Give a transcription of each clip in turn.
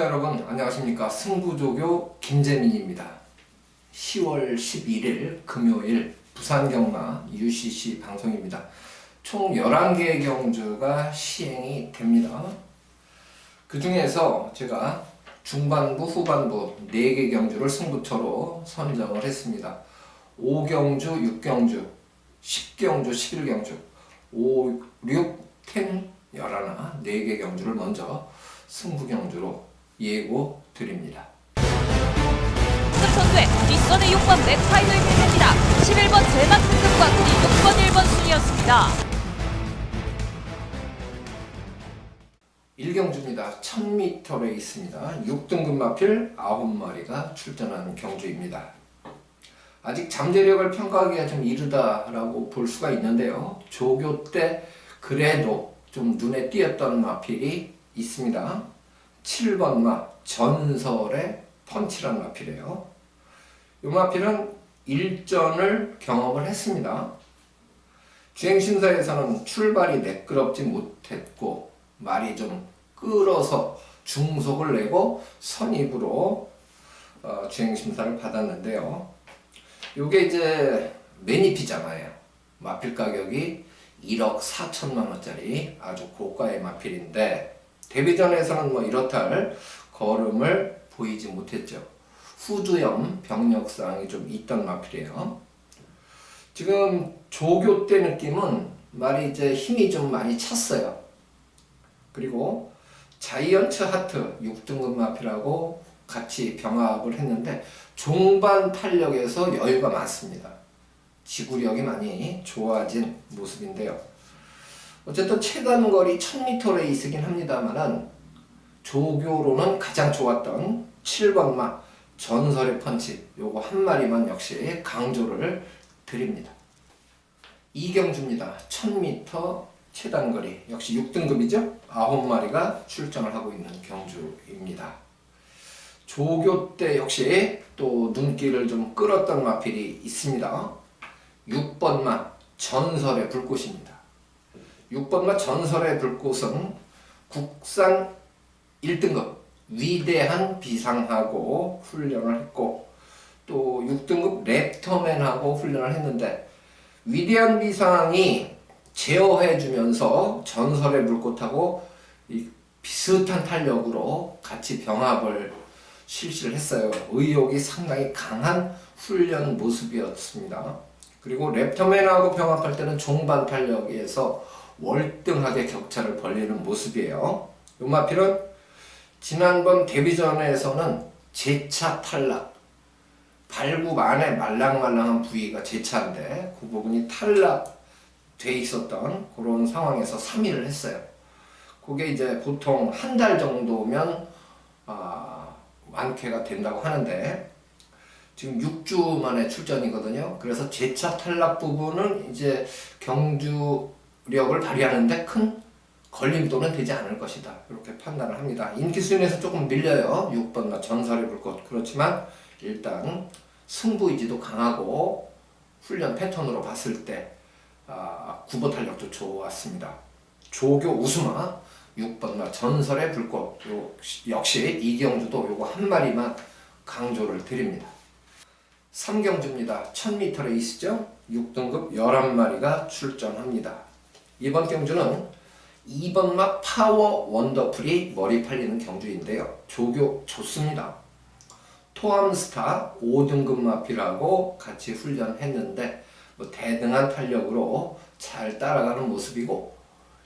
여러분 안녕하십니까. 승부조교 김재민입니다. 10월 11일 금요일 부산경마 UCC 방송입니다. 총 11개의 경주가 시행이 됩니다. 그 중에서 제가 중반부, 후반부 4개 경주를 승부처로 선정을 했습니다. 5경주, 6경주, 10경주, 11경주, 5, 6, 10, 11, 4개 경주를 먼저 승부경주로 예고 드립니다. 선수의 뒷선의 6번 넥타이를 꿰냅니다. 11번 제만 승급과 6번 1번 순이었습니다. 1경주입니다. 1000m 레이스입니다. 6등급 마필 9마리가 출전한 경주입니다. 아직 잠재력을 평가하기가 좀 이르다라고 볼 수가 있는데요. 조교 때 그래도 좀 눈에 띄었던 마필이 있습니다. 7번 마 전설의 펀치란 마필이에요. 이 마필은 일전을 경험을 했습니다. 주행심사에서는 출발이 매끄럽지 못했고 말이 좀 끌어서 중속을 내고 선입으로 주행심사를 받았는데요. 이게 이제 매니피잖아요. 마필 가격이 1억 4천만 원짜리 아주 고가의 마필인데 데뷔전에서는 뭐 이렇다 할 걸음을 보이지 못했죠. 후두염 병력상이 좀 있던 마필이에요. 지금 조교 때 느낌은 말이 이제 힘이 좀 많이 찼어요. 그리고 자이언츠 하트 6등급 마필하고 같이 병합을 했는데 종반 탄력에서 여유가 많습니다. 지구력이 많이 좋아진 모습인데요. 어쨌든 최단거리 1000m 레이스긴 합니다만은 조교로는 가장 좋았던 7번 마 전설의 펀치 요거 한 마리만 역시 강조를 드립니다. 2경주입니다. 1000m 최단거리 역시 6등급이죠. 9마리가 출전을 하고 있는 경주입니다. 조교 때 역시 또 눈길을 좀 끌었던 마필이 있습니다. 6번 마 전설의 불꽃입니다. 6번마 전설의 불꽃은 국산 1등급 위대한 비상하고 훈련을 했고 또 6등급 랩터맨하고 훈련을 했는데 위대한 비상이 제어해주면서 전설의 불꽃하고 비슷한 탄력으로 같이 병합을 실시를 했어요. 의욕이 상당히 강한 훈련 모습이었습니다. 그리고 랩터맨하고 병합할 때는 종반 탄력에서 월등하게 격차를 벌리는 모습이에요. 이 마필은 지난번 데뷔전에서는 제차 탈락, 발굽 안에 말랑말랑한 부위가 제차인데 그 부분이 탈락돼 있었던 그런 상황에서 3위를 했어요. 그게 이제 보통 한 달 정도면 완쾌가 된다고 하는데 지금 6주 만에 출전이거든요. 그래서 제차 탈락 부분은 이제 경주력을 발휘하는데 큰 걸림돌은 되지 않을 것이다. 이렇게 판단을 합니다. 인기 순위에서 조금 밀려요. 6번 전설의 불꽃. 그렇지만 일단 승부의지도 강하고 훈련 패턴으로 봤을 때 구보 탄력도 좋았습니다. 조교 우수마 6번 전설의 불꽃 역시 이경주도 요거 한 마리만 강조를 드립니다. 3경주입니다. 1000m 레이스죠. 6등급 11마리가 출전합니다. 이번 경주는 2번마 파워 원더풀이 머리 팔리는 경주인데요. 조교 좋습니다. 토암스타 5등급 마필하고 같이 훈련했는데 뭐 대등한 탄력으로 잘 따라가는 모습이고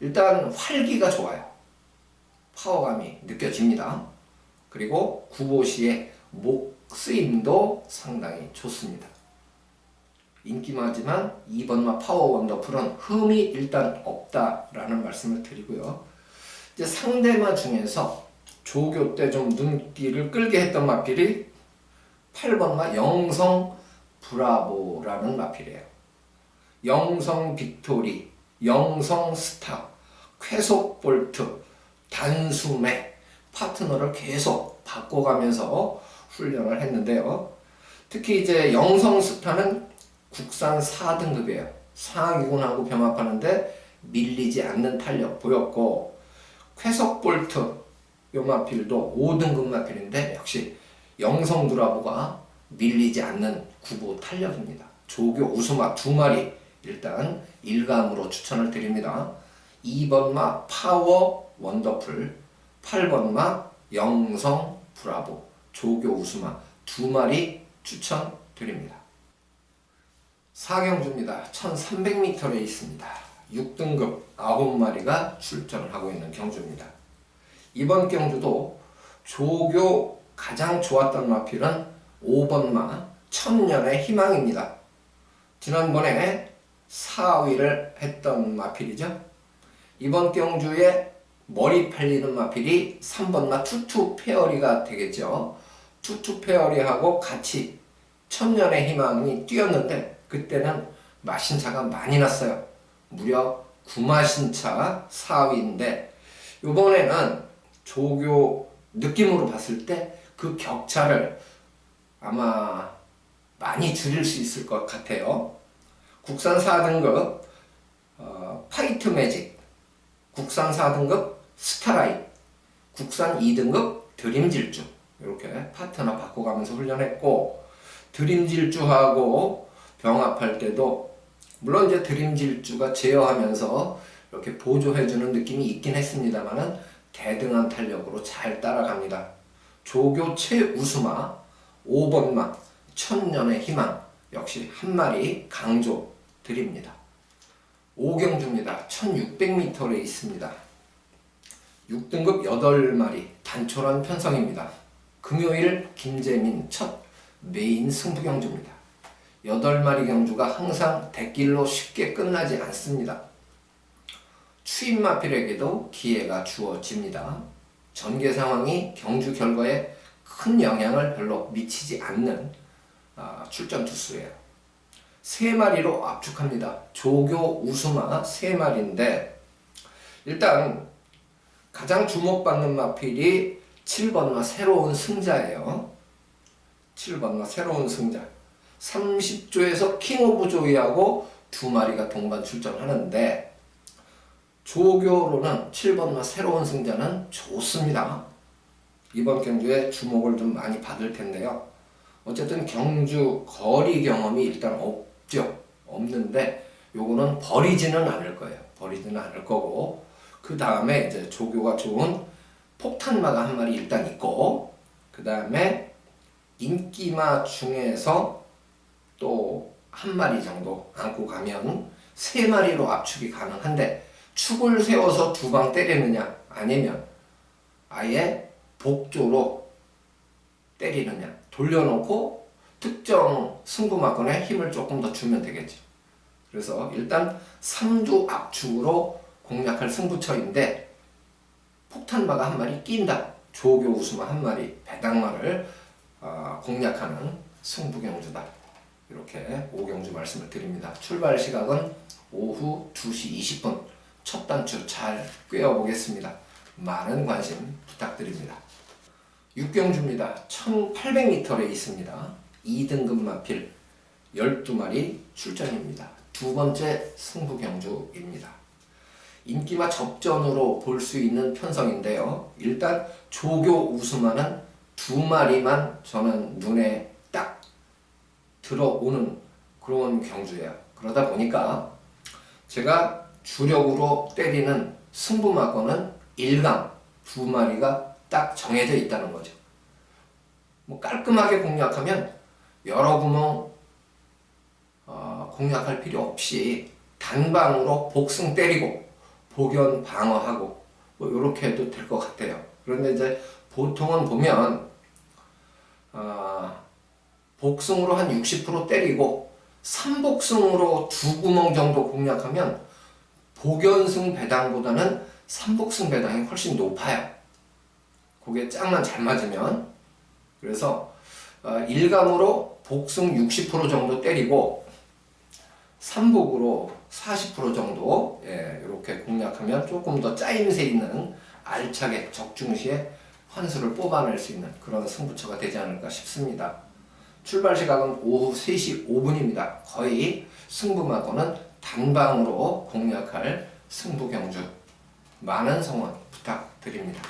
일단 활기가 좋아요. 파워감이 느껴집니다. 그리고 구보시에 목 쓰임도 상당히 좋습니다. 인기마지만 2번마 파워 원더풀은 흠이 일단 없다라는 말씀을 드리고요. 이제 상대마 중에서 조교 때 좀 눈길을 끌게 했던 마필이 8번마 영성 브라보라는 마필이에요. 영성 빅토리, 영성 스타, 쾌속 볼트, 단숨에 파트너를 계속 바꿔가면서 훈련을 했는데요. 특히 이제 영성 스타는 국산 4등급이에요. 상위군하고 병합하는데 밀리지 않는 탄력 보였고 쾌속 볼트 요 마필도 5등급 마필인데 역시 영성 브라보가 밀리지 않는 구보 탄력입니다. 조교 우수마 2마리 일단 일감으로 추천을 드립니다. 2번마 파워 원더풀, 8번마 영성 브라보, 조교 우수마 2마리 추천드립니다. 4경주입니다. 1300m에 있습니다. 6등급 9마리가 출전을 하고 있는 경주입니다. 이번 경주도 조교 가장 좋았던 마필은 5번마 천년의 희망입니다. 지난번에 4위를 했던 마필이죠. 이번 경주에 머리 팔리는 마필이 3번마 투투 페어리가 되겠죠. 투투 페어리하고 같이 천년의 희망이 뛰었는데 그때는 마신차가 많이 났어요. 무려 9마신차 4위인데 이번에는 조교 느낌으로 봤을 때 그 격차를 아마 많이 줄일 수 있을 것 같아요. 국산 4등급 파이트 매직, 국산 4등급 스타라이, 국산 2등급 드림질주 이렇게 파트너 바꿔가면서 훈련했고, 드림질주하고 병합할 때도 물론 이제 드림질주가 제어하면서 이렇게 보조해주는 느낌이 있긴 했습니다만은 대등한 탄력으로 잘 따라갑니다. 조교 최우수마 5번마 천년의 희망 역시 한 마리 강조 드립니다. 5경주입니다. 1600m에 있습니다. 6등급 8마리 단촐한 편성입니다. 금요일 김재민 첫 메인 승부경주입니다. 8마리 경주가 항상 대길로 쉽게 끝나지 않습니다. 추임마필에게도 기회가 주어집니다. 전개 상황이 경주 결과에 큰 영향을 별로 미치지 않는 출전 투수예요. 3마리로 압축합니다. 조교 우수마 3마리인데 일단 가장 주목받는 마필이 7번마 새로운 승자예요. 7번마 새로운 승자. 30조에서 킹 오브 조이하고 2마리가 동반 출전하는데 조교로는 7번마 새로운 승자는 좋습니다. 이번 경주에 주목을 좀 많이 받을 텐데요. 어쨌든 경주 거리 경험이 일단 없죠. 없는데 요거는 버리지는 않을 거예요. 버리지는 않을 거고, 그 다음에 이제 조교가 좋은 폭탄마가 한 마리 일단 있고, 그 다음에 인기마 중에서 또 한 마리 정도 안고 가면 3마리로 압축이 가능한데, 축을 세워서 2방 때리느냐 아니면 아예 복조로 때리느냐, 돌려놓고 특정 승부마건에 힘을 조금 더 주면 되겠죠. 그래서 일단 3두 압축으로 공략할 승부처인데 폭탄마가 한 마리 낀다. 조교 우수마 한 마리, 배당마를 공략하는 승부경주다. 이렇게 5경주 말씀을 드립니다. 출발 시각은 오후 2시 20분. 첫 단추 잘 꿰어보겠습니다. 많은 관심 부탁드립니다. 6경주입니다. 1800m에 있습니다. 2등급 마필 12마리 출전입니다. 두 번째 승부경주입니다. 인기마 접전으로 볼 수 있는 편성인데요. 일단 조교 우수마는 2마리만 저는 눈에 딱 들어오는 그런 경주예요. 그러다 보니까 제가 주력으로 때리는 승부마건은 1강 2마리가 딱 정해져 있다는 거죠. 뭐 깔끔하게 공략하면 여러 구멍 공략할 필요 없이 단방으로 복승 때리고 복연 방어하고 뭐 이렇게 해도 될 것 같아요. 그런데 이제 보통은 보면 복승으로 한 60% 때리고 3복승으로 2구멍 정도 공략하면 복연승 배당보다는 3복승 배당이 훨씬 높아요. 그게 짝만 잘 맞으면. 그래서 1감으로 복승 60% 정도 때리고 3복으로 40% 정도 이렇게 공략하면 조금 더 짜임새 있는 알차게 적중시에 환수를 뽑아낼 수 있는 그런 승부처가 되지 않을까 싶습니다. 출발 시각은 오후 3시 5분입니다. 거의 승부마건은 단방으로 공략할 승부경주. 많은 성원 부탁드립니다.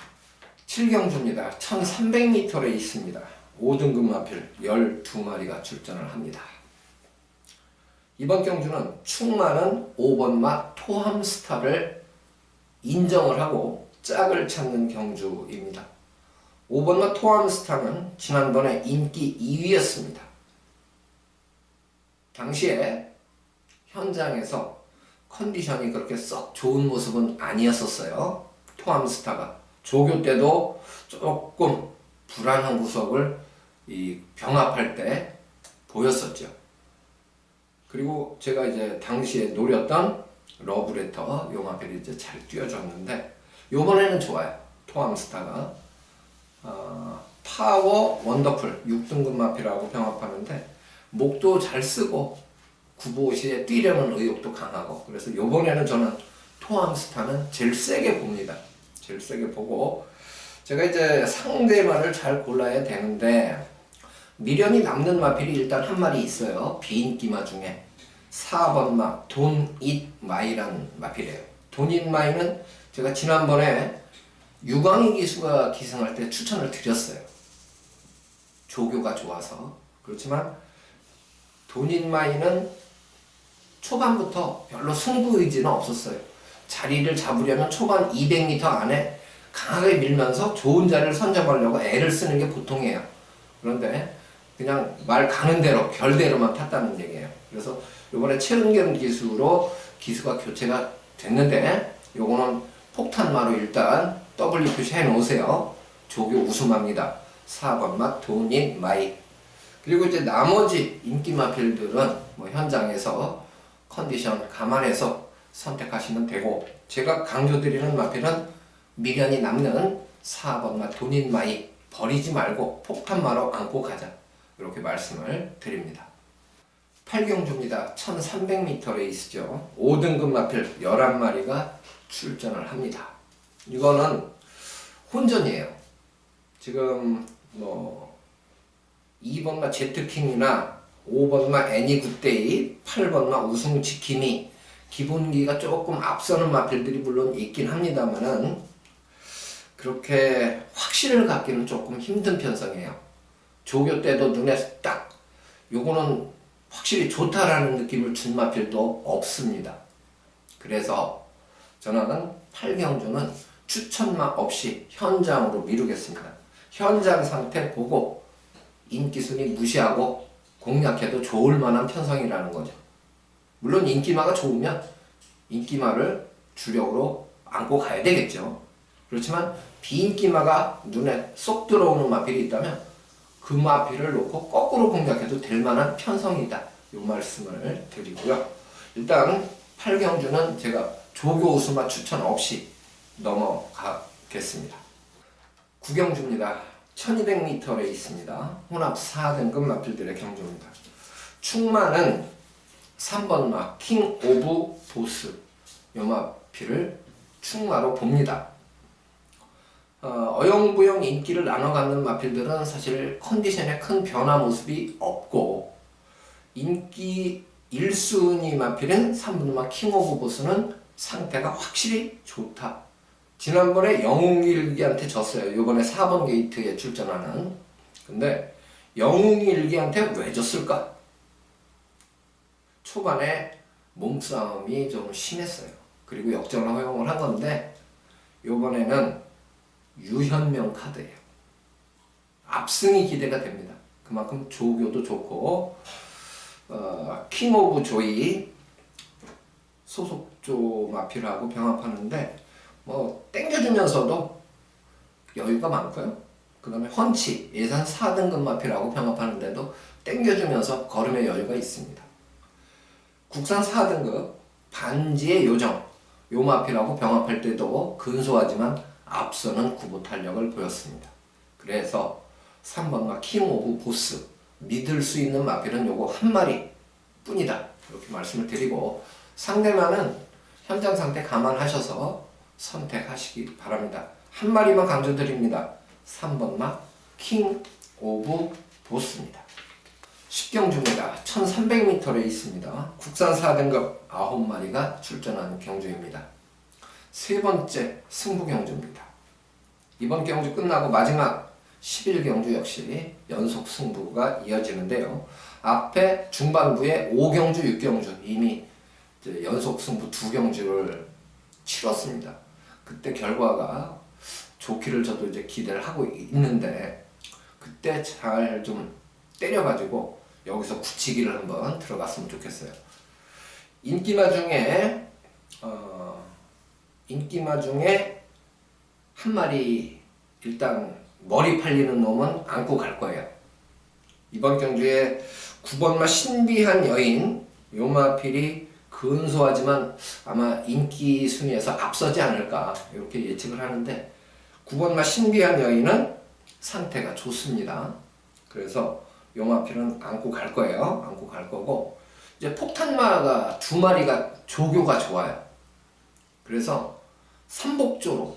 7경주입니다. 1300m에 있습니다. 5등급 마필 12마리가 출전을 합니다. 이번 경주는 충만은 5번마 토함스타를 인정을 하고 짝을 찾는 경주입니다. 5번마 토함스타는 지난번에 인기 2위였습니다. 당시에 현장에서 컨디션이 그렇게 썩 좋은 모습은 아니었었어요. 토함스타가 조교 때도 조금 불안한 구석을 병합할 때 보였었죠. 그리고 제가 이제 당시에 노렸던 러브레터 요 마필이 이제 잘 뛰어줬는데 요번에는 좋아요. 토함스타가 파워 원더풀 6등급 마필하고 병합하는데 목도 잘 쓰고 구보시에 뛰려는 의욕도 강하고, 그래서 요번에는 저는 토함스타는 제일 세게 봅니다. 제일 세게 보고, 제가 이제 상대마를 잘 골라야 되는데 미련이 남는 마필이 일단 한 마리 있어요. 비인기마 중에 4번마 돈잇마이라는 마필이에요. 돈잇마이는 제가 지난번에 유광희 기수가 기승할 때 추천을 드렸어요. 조교가 좋아서. 그렇지만 돈잇마이는 초반부터 별로 승부 의지는 없었어요. 자리를 잡으려면 초반 200m 안에 강하게 밀면서 좋은 자리를 선점하려고 애를 쓰는 게 보통이에요. 그런데 그냥 말 가는 대로 결대로만 탔다는 얘기예요. 그래서 요번에 최은경 기수로 기수가 교체가 됐는데 요거는 폭탄마로 일단 W 표시해 놓으세요. 조교 우승합니다. 4번마 돈잇마이. 그리고 이제 나머지 인기 마필들은 뭐 현장에서 컨디션 감안해서 선택하시면 되고, 제가 강조드리는 마필은 미련이 남는 4번마 돈잇마이 버리지 말고 폭탄마로 안고 가자, 이렇게 말씀을 드립니다. 8경주입니다. 1300m 레이스죠. 5등급 마필 11마리가 출전을 합니다. 이거는 혼전이에요. 지금 뭐 2번마 제트킹이나 5번마 애니굿데이, 8번마 우승지킴이 기본기가 조금 앞서는 마필들이 물론 있긴 합니다만은 그렇게 확신을 갖기는 조금 힘든 편성이에요. 조교 때도 눈에 딱 요거는 확실히 좋다라는 느낌을 준 마필도 없습니다. 그래서 저는 8경주는 추천마 없이 현장으로 미루겠습니다. 현장 상태 보고 인기순위 무시하고 공략해도 좋을 만한 편성이라는 거죠. 물론 인기마가 좋으면 인기마를 주력으로 안고 가야 되겠죠. 그렇지만 비인기마가 눈에 쏙 들어오는 마필이 있다면 그 마필을 놓고 거꾸로 공략해도 될 만한 편성이다, 이 말씀을 드리고요. 일단 8경주는 제가 조교 우승마 추천 없이 넘어가겠습니다. 9경주입니다. 1200m에 있습니다. 혼합 4등급 마필들의 경주입니다. 충마는 3번마 킹 오브 보스 요 마필을 충마로 봅니다. 어영부영 인기를 나눠 갖는 마필들은 사실 컨디션에 큰 변화 모습이 없고, 인기 1순위 마필은 3번마 킹 오브 보스는 상태가 확실히 좋다. 지난번에 영웅일기한테 졌어요. 이번에 4번 게이트에 출전하는. 근데 영웅일기한테 왜 졌을까? 초반에 몸싸움이 좀 심했어요. 그리고 역전을 허용을 한 건데 이번에는 유현명 카드예요. 압승이 기대가 됩니다. 그만큼 조교도 좋고, 킹 오브 조이 소속조 마필하고 병합하는데 뭐 땡겨주면서도 여유가 많고요. 그 다음에 헌치 예산 4등급 마필하고 병합하는데도 땡겨주면서 걸음의 여유가 있습니다. 국산 4등급 반지의 요정 요 마필하고 병합할 때도 근소하지만 앞서는 구보 탄력을 보였습니다. 그래서 3번마 킹 오브 보스 믿을 수 있는 마필은 요거 한 마리 뿐이다, 이렇게 말씀을 드리고, 상대마는 현장 상태 감안하셔서 선택하시기 바랍니다. 한 마리만 강조드립니다. 3번마 킹 오브 보스입니다. 10경주입니다. 1300m에 있습니다. 국산 4등급 9마리가 출전하는 경주입니다. 세 번째 승부 경주입니다. 이번 경주 끝나고 마지막 11경주 역시 연속 승부가 이어지는데요. 앞에 중반부에 5경주, 6경주 이미 이제 연속 승부 2경주를 치렀습니다. 그때 결과가 좋기를 저도 이제 기대를 하고 있는데 그때 잘 좀 때려가지고 여기서 굳히기를 한번 들어갔으면 좋겠어요. 인기마 중에 한 마리 일단 머리 팔리는 놈은 안고 갈 거예요. 이번 경주에 9번마 신비한 여인 요마필이 근소하지만 아마 인기 순위에서 앞서지 않을까 이렇게 예측을 하는데 9번마 신비한 여인은 상태가 좋습니다. 그래서 요마필은 안고 갈 거예요. 안고 갈 거고 이제 폭탄마가 2마리가 조교가 좋아요. 그래서 삼복조로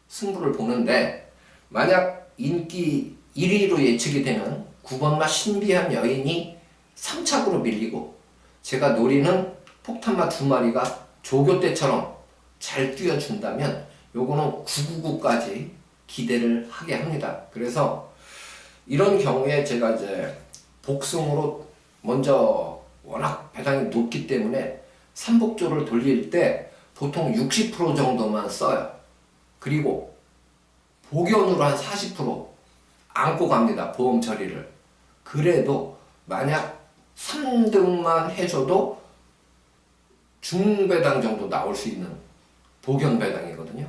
승부를 보는데 만약 인기 1위로 예측이 되면 9번마 신비한 여인이 3착으로 밀리고 제가 노리는 폭탄마 2마리가 조교 때처럼 잘 뛰어준다면 요거는 999까지 기대를 하게 합니다. 그래서 이런 경우에 제가 이제 복승으로 먼저 워낙 배당이 높기 때문에 삼복조를 돌릴 때 보통 60% 정도만 써요. 그리고 복연으로 한 40% 안고 갑니다. 보험 처리를. 그래도 만약 3등만 해줘도 중배당 정도 나올 수 있는 복연 배당이거든요.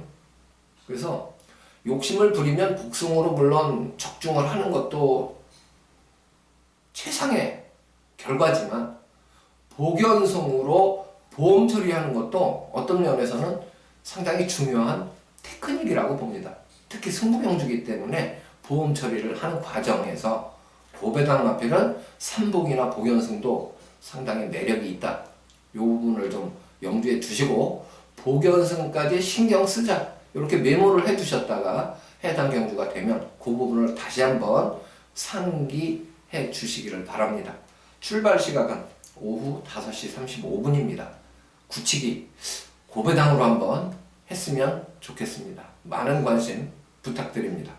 그래서 욕심을 부리면 복승으로 물론 적중을 하는 것도 최상의 결과지만 복연성으로 보험 처리하는 것도 어떤 면에서는 상당히 중요한 테크닉이라고 봅니다. 특히 승부경주이기 때문에 보험 처리를 하는 과정에서 고배당 마필은 삼복이나 복연승도 상당히 매력이 있다. 이 부분을 좀 염두에 두시고 복연승까지 신경 쓰자 이렇게 메모를 해두셨다가 해당 경주가 되면 그 부분을 다시 한번 상기해 주시기를 바랍니다. 출발 시각은 오후 5시 35분입니다. 굳히기 고배당으로 한번 했으면 좋겠습니다. 많은 관심 부탁드립니다.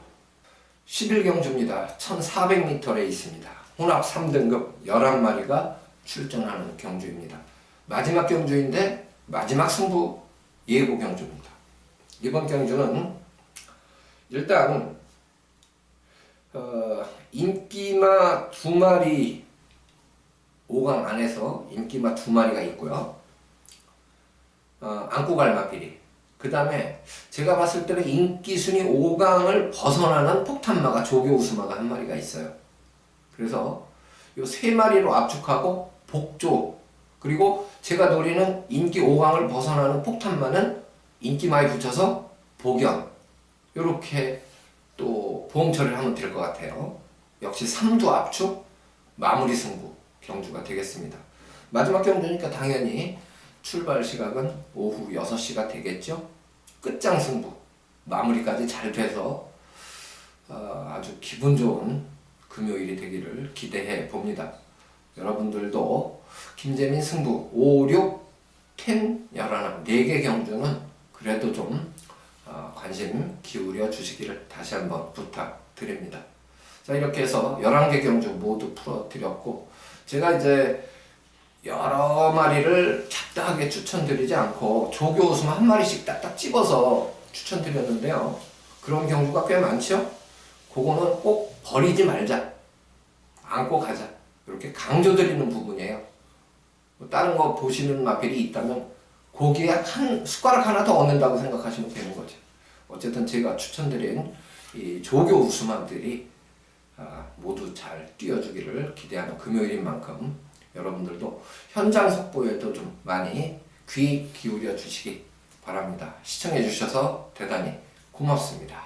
11경주입니다. 1400m 레이스입니다. 혼합 3등급 11마리가 출전하는 경주입니다. 마지막 경주인데 마지막 승부 예고 경주입니다. 이번 경주는 일단 인기마 2마리 5강 안에서 인기마 2마리가 있고요. 안고 갈 마필이. 그 다음에 제가 봤을 때는 인기 순위 5강을 벗어나는 폭탄마가 조교 우수마가 한 마리가 있어요. 그래서 이 3마리로 압축하고 복조 그리고 제가 노리는 인기 5강을 벗어나는 폭탄마는 인기마에 붙여서 복연 이렇게 또 보험 처리를 하면 될 것 같아요. 역시 3두 압축 마무리 승부 경주가 되겠습니다. 마지막 경주니까 당연히 출발 시각은 오후 6시가 되겠죠. 끝장 승부 마무리까지 잘 돼서 아주 기분 좋은 금요일이 되기를 기대해 봅니다. 여러분들도 김재민 승부 5, 6, 10, 11, 4개 경주는 그래도 좀 관심 기울여 주시기를 다시 한번 부탁드립니다. 자, 이렇게 해서 11개 경주 모두 풀어드렸고 제가 이제 여러 마리를 잡다하게 추천드리지 않고 조교 웃음 한 마리씩 딱딱 집어서 추천드렸는데요. 그런 경주가 꽤 많죠? 그거는 꼭 버리지 말자. 안고 가자. 이렇게 강조드리는 부분이에요. 다른 거 보시는 마필이 있다면 거기에 한 숟가락 하나 더 얻는다고 생각하시면 되는 거죠. 어쨌든 제가 추천드린 이 조교 우수맘들이 모두 잘 뛰어주기를 기대하는 금요일인 만큼 여러분들도 현장 속보에도 좀 많이 귀 기울여 주시기 바랍니다. 시청해 주셔서 대단히 고맙습니다.